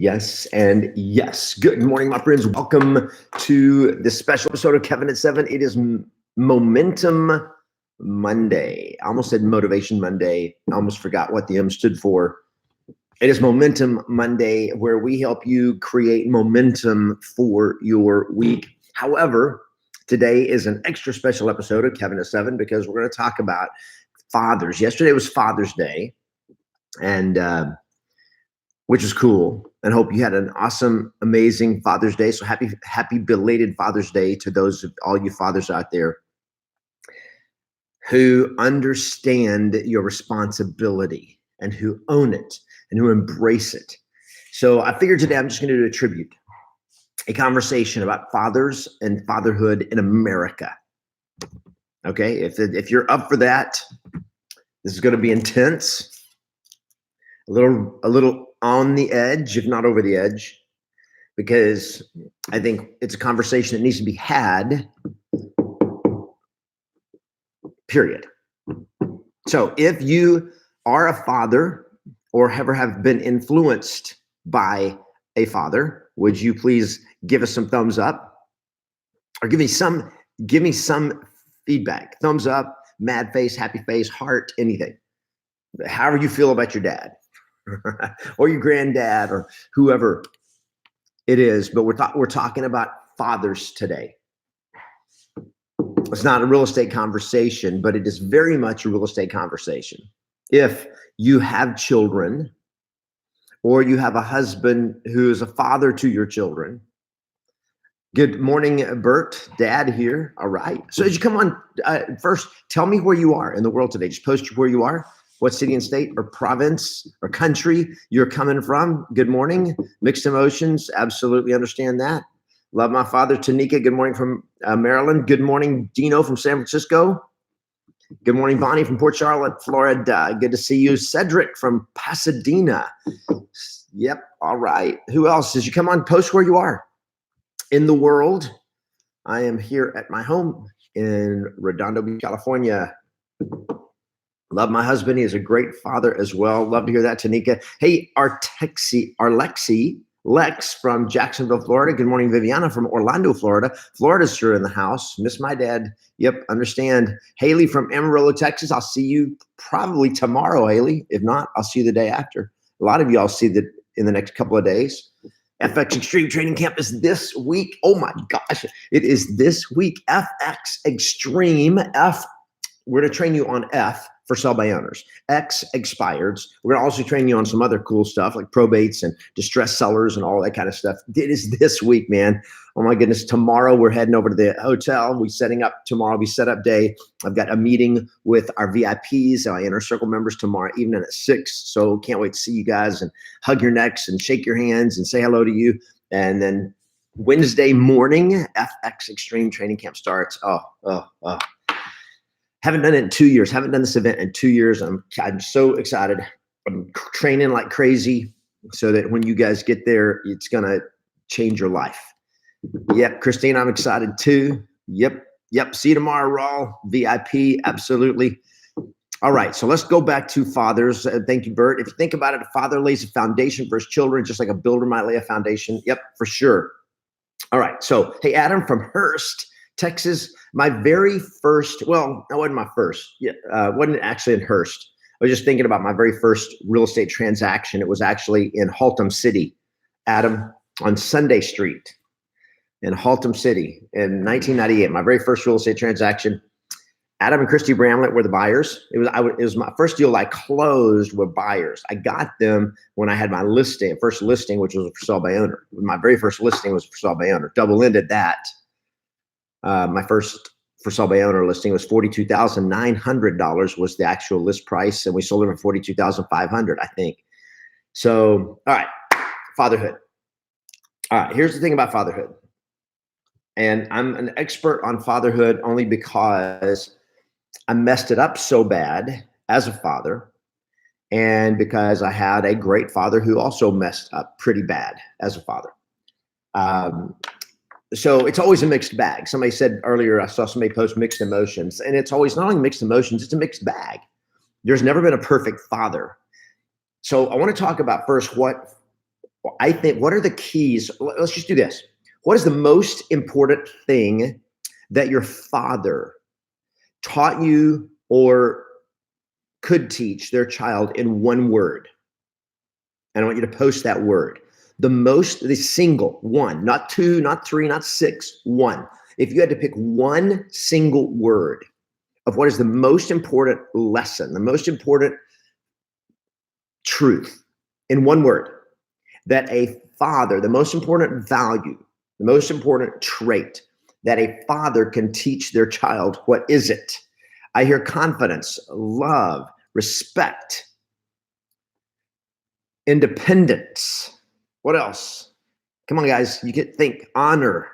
Yes, and yes. Good morning, my friends. Welcome to this special episode of Kevin at 7. It is Momentum Monday. I almost said Motivation Monday. I almost forgot what the M stood for. It is Momentum Monday, where we help you create momentum for your week. However, today is an extra special episode of Kevin at 7 because we're going to talk about fathers. Yesterday was Father's Day, and which is cool, and hope you had an awesome, amazing Father's Day. So happy belated Father's Day to all you fathers out there who understand your responsibility and who own it and who embrace it. So I figured today I'm just going to do a tribute, a conversation about fathers and fatherhood in America. Okay, if you're up for that, this is going to be intense. A little on the edge, if not over the edge, because I think it's a conversation that needs to be had, period. So if you are a father or ever have been influenced by a father, would you please give us some thumbs up or give me some feedback? Thumbs up, mad face, happy face, heart, anything. However you feel about your dad. Or your granddad or whoever it is, but we're talking about fathers today. It's not a real estate conversation, but it is very much a real estate conversation. If you have children or you have a husband who is a father to your children. Good morning, Bert, Dad here. All right. So as you come on, first, tell me where you are in the world today. Just post where you are. What city and state or province or country you're coming from. Good morning. Mixed emotions. Absolutely understand that. Love my father, Tanika. Good morning from Maryland. Good morning, Dino from San Francisco. Good morning, Bonnie from Port Charlotte, Florida. Good to see you. Cedric from Pasadena. Yep. All right. Who else? As you come on, post where you are in the world. I am here at my home in Redondo Beach, California. Love my husband. He is a great father as well. Love to hear that, Tanika. Hey, our Lex from Jacksonville, Florida. Good morning, Viviana from Orlando, Florida. Florida's sure in the house. Miss my dad. Yep, understand. Haley from Amarillo, Texas. I'll see you probably tomorrow, Haley. If not, I'll see you the day after. A lot of you I'll see that in the next couple of days. FX Extreme Training Camp is this week. Oh my gosh, it is this week. FX Extreme. We're going to train you on F for sell by owners. X expireds. We're going to also train you on some other cool stuff like probates and distressed sellers and all that kind of stuff. It is this week, man. Oh my goodness. Tomorrow we're heading over to the hotel. We're setting up tomorrow. It'll be setup day. I've got a meeting with our VIPs, our inner circle members tomorrow evening at 6. So can't wait to see you guys and hug your necks and shake your hands and say hello to you. And then Wednesday morning, FX Extreme Training Camp starts. Oh. Haven't done it in 2 years. Haven't done this event in 2 years. I'm so excited. I'm training like crazy so that when you guys get there, it's going to change your life. Yep, Christine, I'm excited too. Yep. See you tomorrow, Raw. VIP, absolutely. All right, so let's go back to fathers. Thank you, Bert. If you think about it, a father lays a foundation for his children, just like a builder might lay a foundation. Yep, for sure. All right, so hey, Adam from Hurst, Texas. My very first, well, that wasn't my first. Wasn't actually in Hurst. I was just thinking about my very first real estate transaction. It was actually in Haltom City, Adam, on Sunday Street in Haltom City in 1998. My very first real estate transaction. Adam and Christy Bramlett were the buyers. It was my first deal I closed with buyers. I got them when I had my first listing, which was for sale by owner. My very first listing was for sale by owner. Double-ended that. My first for sale by owner listing was $42,900 was the actual list price, and we sold it for $42,500, I think. So, all right, fatherhood. All right, here's the thing about fatherhood, and I'm an expert on fatherhood only because I messed it up so bad as a father, and because I had a great father who also messed up pretty bad as a father. So it's always a mixed bag. Somebody said earlier, I saw somebody post mixed emotions, and it's always not only mixed emotions, it's a mixed bag. There's never been a perfect father. So I want to talk about first what I think, what are the keys? Let's just do this. What is the most important thing that your father taught you or could teach their child in one word? And I want you to post that word. The single one, not two, not three, not six, one. If you had to pick one single word of what is the most important lesson, the most important truth in one word, that a father, the most important value, the most important trait that a father can teach their child, what is it? I hear confidence, love, respect, independence. What else? Come on, guys, you can think honor.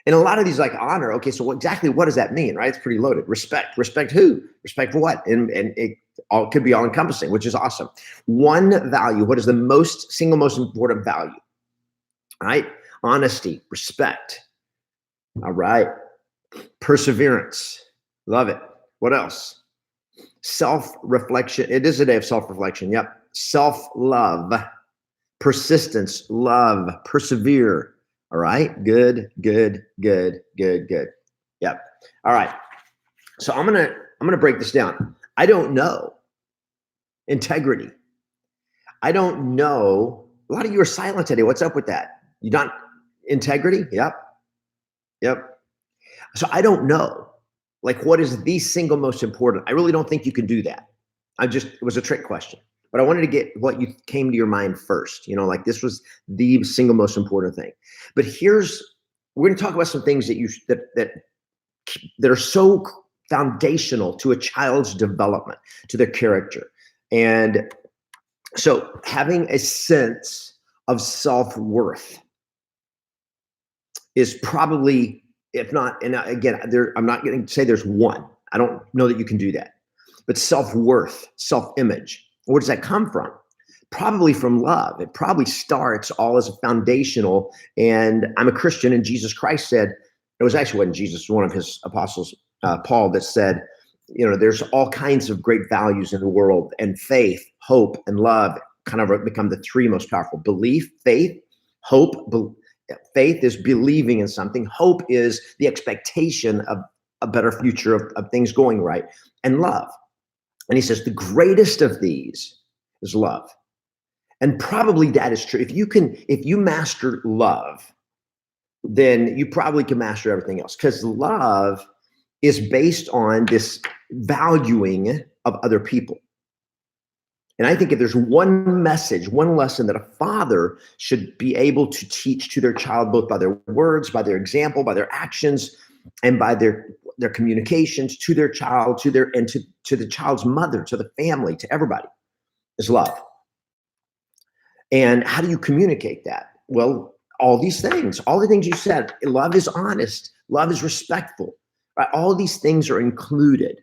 And a lot of these like honor, okay, so exactly what does that mean, right? It's pretty loaded. Respect. Respect who? Respect for what? And it all could be all encompassing, which is awesome. One value, what is the single most important value? All right? Honesty, respect. All right. Perseverance. Love it. What else? Self-reflection. It is a day of self-reflection. Yep. Self-love. Persistence, love, persevere. All right. Good. Yep. All right. So I'm gonna break this down. I don't know. Integrity. I don't know. A lot of you are silent today. What's up with that? You don't integrity? Yep. So I don't know. Like, what is the single most important? I really don't think you can do that. It was a trick question. But I wanted to get what you came to your mind first. Like this was the single most important thing. But we're going to talk about some things that are so foundational to a child's development, to their character. And so having a sense of self-worth is probably, if not, and again, I'm not going to say there's one. I don't know that you can do that. But self-worth, self-image, where does that come from? Probably from love. It probably starts all as a foundational. And I'm a Christian, and Jesus Christ said, it was actually when Jesus, one of his apostles, Paul, that said, there's all kinds of great values in the world, and faith, hope, and love kind of become the three most powerful. Belief, faith, hope. Faith is believing in something. Hope is the expectation of a better future, of things going right, and love. And he says the greatest of these is love. And probably that is true. If you master love, then you probably can master everything else, because love is based on this valuing of other people. And I think if there's one message, one lesson that a father should be able to teach to their child, both by their words, by their example, by their actions, and by their communications to their child, to the child's mother, to the family, to everybody, is love. And how do you communicate that? Well, all these things, all the things you said. Love is honest. Love is respectful. Right? All these things are included.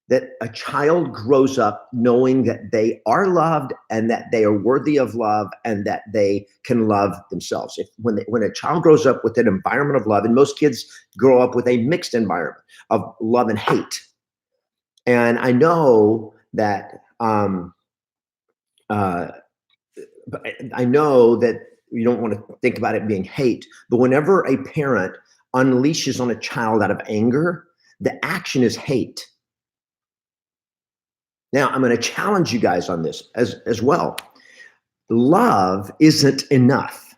That a child grows up knowing that they are loved, and that they are worthy of love, and that they can love themselves. When a child grows up with an environment of love, and most kids grow up with a mixed environment of love and hate. And I know that I know that you don't want to think about it being hate, but whenever a parent unleashes on a child out of anger, the action is hate. Now, I'm going to challenge you guys on this as well. Love isn't enough.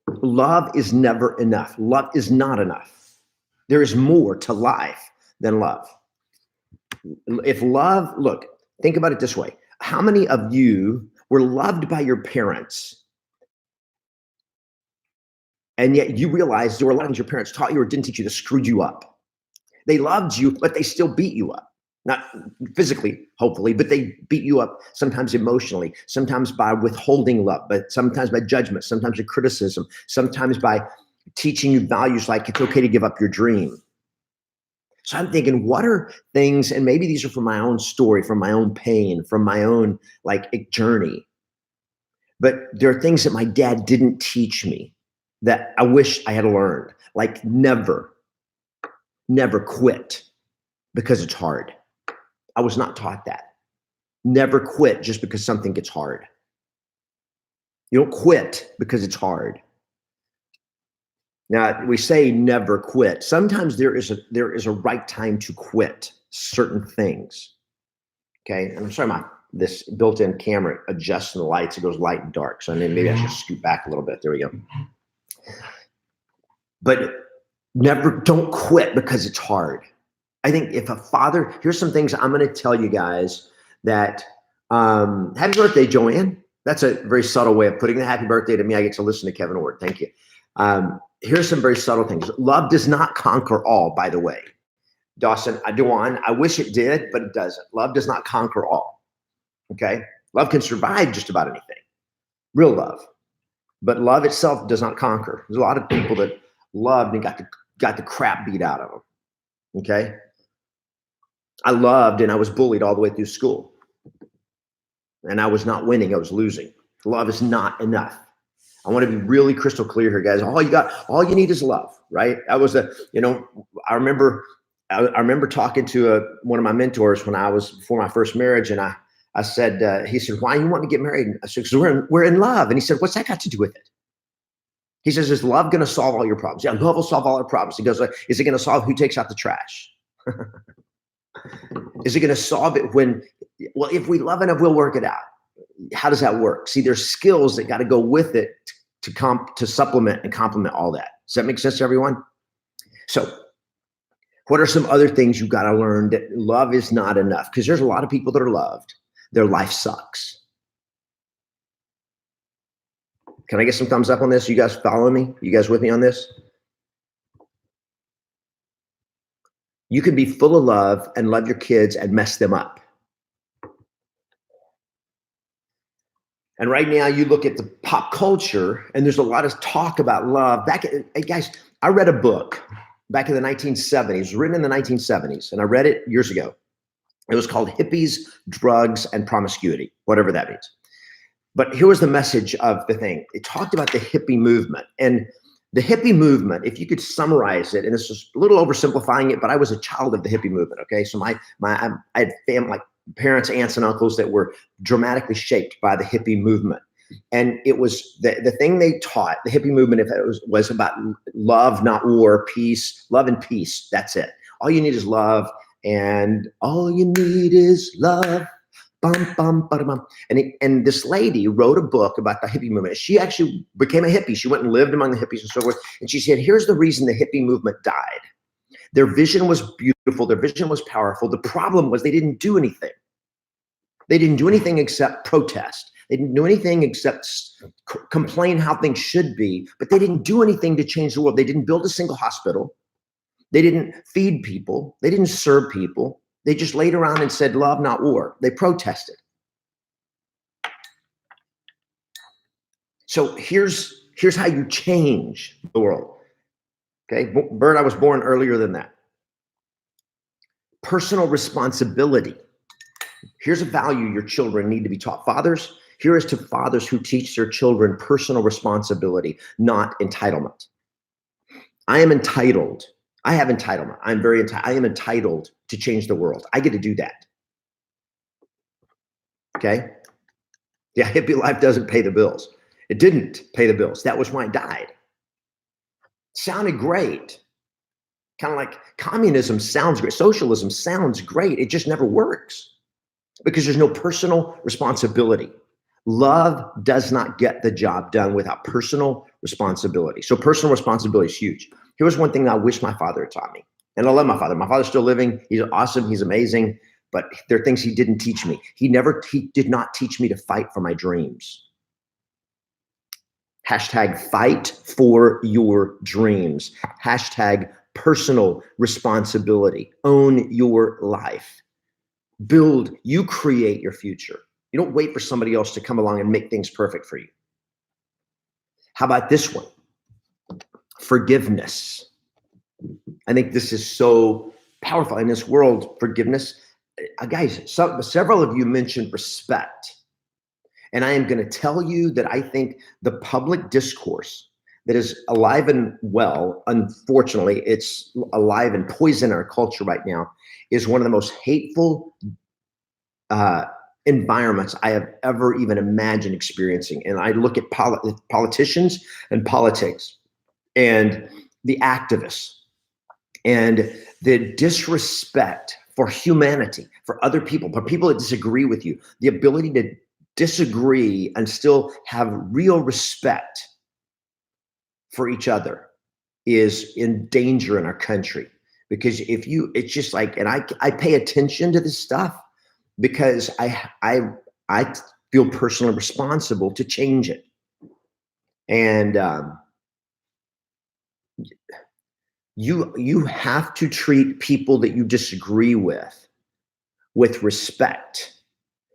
Love is never enough. Love is not enough. There is more to life than love. Look, think about it this way. How many of you were loved by your parents, and yet you realized there were a lot of things your parents taught you or didn't teach you that screwed you up? They loved you, but they still beat you up. Not physically, hopefully, but they beat you up sometimes emotionally, sometimes by withholding love, but sometimes by judgment, sometimes by criticism, sometimes by teaching you values like it's okay to give up your dream. So I'm thinking, what are things, and maybe these are from my own story, from my own pain, from my own journey, but there are things that my dad didn't teach me that I wish I had learned, like never quit because it's hard. I was not taught that. Never quit just because something gets hard. You don't quit because it's hard. Now, we say never quit. Sometimes there is a right time to quit certain things. Okay, and I'm sorry, this built-in camera adjusts the lights. It goes light and dark. So maybe I should scoot back a little bit. There we go. But don't quit because it's hard. I think if a father, here's some things I'm going to tell you guys that, happy birthday, Joanne. That's a very subtle way of putting the happy birthday to me. I get to listen to Kevin Ward. Thank you. Here's some very subtle things. Love does not conquer all, by the way. Dawson, I wish it did, but it doesn't. Love does not conquer all. Okay? Love can survive just about anything. Real love. But love itself does not conquer. There's a lot of people that loved and got the crap beat out of them. Okay? I loved and I was bullied all the way through school. And I was not winning, I was losing. Love is not enough. I want to be really crystal clear here, guys. All you need is love, right? I remember talking to one of my mentors before my first marriage, and I said, he said, why you want to get married? I said, because we're in love. And he said, what's that got to do with it? He says, is love going to solve all your problems? Yeah, love will solve all our problems. He goes, is it going to solve who takes out the trash? Is it going to solve it if we love enough, we'll work it out. How does that work? See, there's skills that got to go with it to supplement and complement all that. Does that make sense to everyone? So what are some other things you got to learn? That love is not enough, because there's a lot of people that are loved. Their life sucks. Can I get some thumbs up on this? You guys follow me? You guys with me on this? You can be full of love and love your kids and mess them up. And right now you look at the pop culture and there's a lot of talk about love. Hey guys, I read a book back in the 1970s, written in the 1970s, and I read it years ago. It was called Hippies, Drugs, and Promiscuity, whatever that means. But here was the message of the thing. It talked about the hippie movement. And the hippie movement, if you could summarize it, and this is a little oversimplifying it, but I was a child of the hippie movement, okay? So I had family, like parents, aunts, and uncles that were dramatically shaped by the hippie movement. And it was the thing they taught, the hippie movement, was about love, not war, peace, love and peace. That's it. All you need is love, and all you need is love. Bum, bum, bum. And this lady wrote a book about the hippie movement. She actually became a hippie. She went and lived among the hippies and so forth. And she said, here's the reason the hippie movement died. Their vision was beautiful. Their vision was powerful. The problem was they didn't do anything. They didn't do anything except protest. They didn't do anything except complain how things should be, but they didn't do anything to change the world. They didn't build a single hospital. They didn't feed people. They didn't serve people. They just laid around and said, love, not war. They protested. So here's how you change the world. Okay, Bert, I was born earlier than that. Personal responsibility. Here's a value your children need to be taught. Fathers, here is to fathers who teach their children personal responsibility, not entitlement. I am entitled. I have entitlement. I am entitled to change the world. I get to do that. Okay? Yeah, hippie life doesn't pay the bills. It didn't pay the bills. That was why I died. Sounded great. Kind of like communism sounds great. Socialism sounds great. It just never works because there's no personal responsibility. Love does not get the job done without personal responsibility. So personal responsibility is huge. Here was one thing I wish my father had taught me. And I love my father. My father's still living. He's awesome. He's amazing. But there are things he didn't teach me. He did not teach me to fight for my dreams. Hashtag fight for your dreams. Hashtag personal responsibility. Own your life. You create your future. You don't wait for somebody else to come along and make things perfect for you. How about this one? Forgiveness. I think this is so powerful in this world. Forgiveness. Guys, several of you mentioned respect. And I am going to tell you that I think the public discourse that is alive and well, unfortunately, it's alive and poison in our culture right now, is one of the most hateful environments I have ever even imagined experiencing. And I look at politicians and politics and the activists and the disrespect for humanity, for other people, for people that disagree with you, the ability to disagree and still have real respect for each other is in danger in our country. Because if you, it's just like, and I pay attention to this stuff because I feel personally responsible to change it. And you have to treat people that you disagree with respect.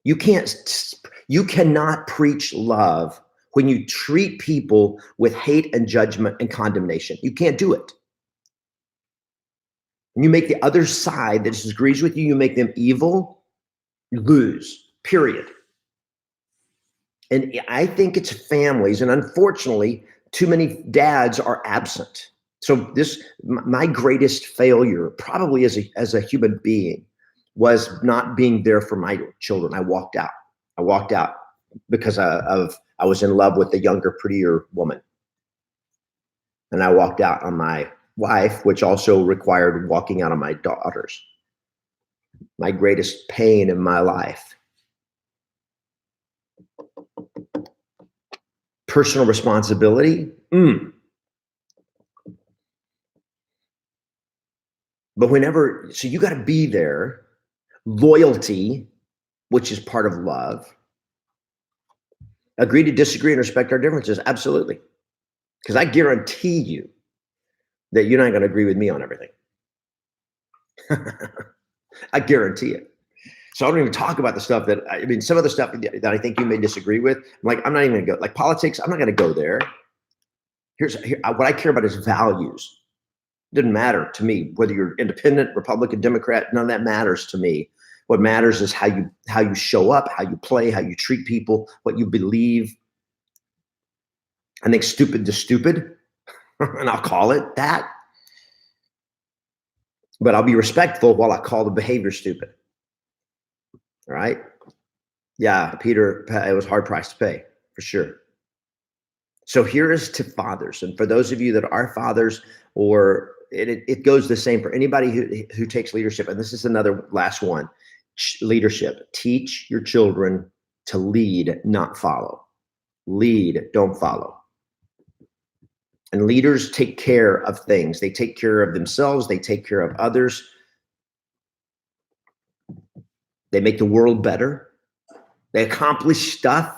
You cannot preach love when you treat people with hate and judgment and condemnation. You can't do it. And you make the other side that disagrees with you, you make them evil, you lose, period. And I think it's families, and unfortunately, too many dads are absent. So my greatest failure, probably as a human being, was not being there for my children. I walked out because I was in love with the younger, prettier woman. And I walked out on my wife, which also required walking out on my daughters. My greatest pain in my life. Personal responsibility. But so you got to be there. Loyalty, which is part of love. Agree to disagree and respect our differences. Absolutely. Because I guarantee you that you're not going to agree with me on everything. I guarantee it. So I don't even talk about the stuff some of the stuff that I think you may disagree with. I'm not even going to go, like politics, I'm not going to go there. What I care about is values. It doesn't matter to me whether you're independent, Republican, Democrat, none of that matters to me. What matters is how you show up, how you play, how you treat people, what you believe. I think stupid to stupid, and I'll call it that. But I'll be respectful while I call the behavior stupid. All right? Yeah, Peter, it was hard price to pay, for sure. So here is to fathers. And for those of you that are fathers, or it goes the same for anybody who takes leadership. And this is another last one. Leadership. Teach your children to lead, not follow. Lead, don't follow. And leaders take care of things. They take care of themselves. They take care of others. They make the world better. They accomplish stuff.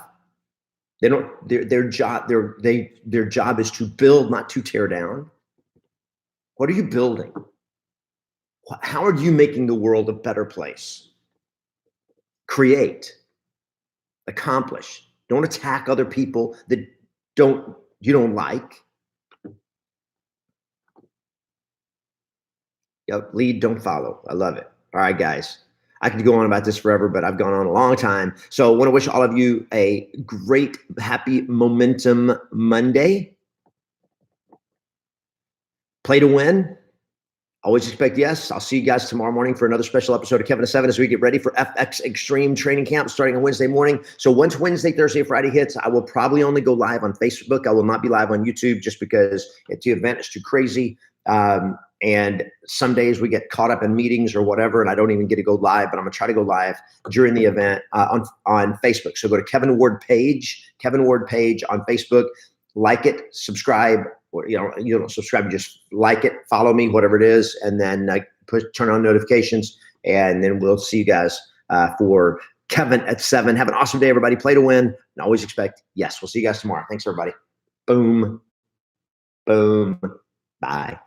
They don't. Their job is to build, not to tear down. What are you building? How are you making the world a better place? Create, accomplish. Don't attack other people that you don't like. Yep, lead, don't follow. I love it. All right, guys. I could go on about this forever, but I've gone on a long time. So I want to wish all of you a great, happy Momentum Monday. Play to win. Always expect yes. I'll see you guys tomorrow morning for another special episode of Kevin at 7 as we get ready for FX Extreme Training Camp starting on Wednesday morning. So once Wednesday, Thursday, Friday hits, I will probably only go live on Facebook. I will not be live on YouTube just because the event is too crazy. And some days we get caught up in meetings or whatever, and I don't even get to go live, but I'm gonna try to go live during the event on Facebook. So go to Kevin Ward page on Facebook, like it, subscribe, or you don't subscribe, you just like it, follow me, whatever it is, and then turn on notifications, and then we'll see you guys for Kevin at 7. Have an awesome day, everybody. Play to win, and always expect yes. We'll see you guys tomorrow. Thanks, everybody. Boom, boom, bye.